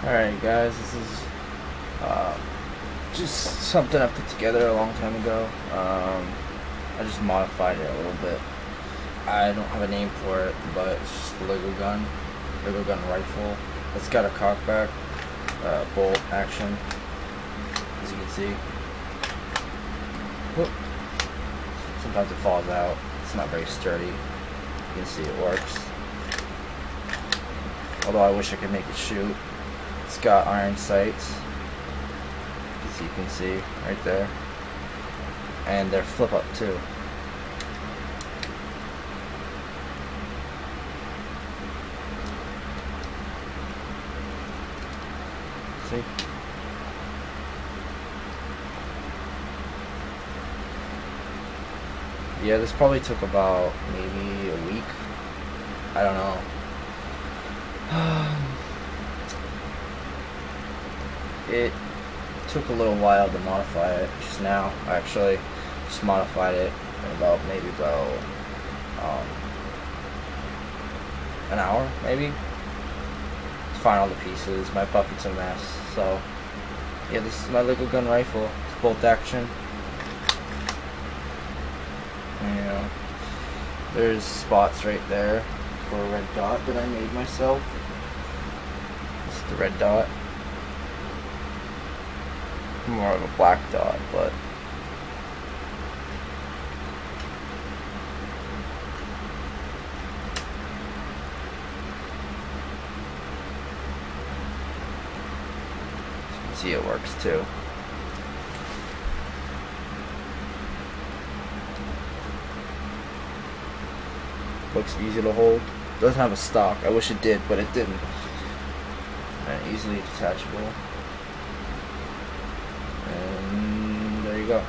Alright guys, this is uh, just something I put together a long time ago. I just modified it a little bit. I don't have a name for it, but it's just a Lego gun rifle. It's got a cockback, bolt action, as you can see. Whoop. Sometimes it falls out. It's not very sturdy. You can see it works. Although I wish I could make it shoot. It's got iron sights, as you can see right there, and they're flip up too. See? Yeah, this probably took about maybe a week. I don't know. It took a little while to modify it. Just now, actually, just modified it in about an hour, maybe. Find all the pieces. My bucket's a mess. So, yeah, this is my Lego gun rifle. It's bolt action. And, there's spots right there for a red dot that I made myself. This is the red dot. More of a black dot, but you can see it works too. Looks easy to hold. Doesn't have a stock. I wish it did, but it didn't. And easily detachable. And there you go.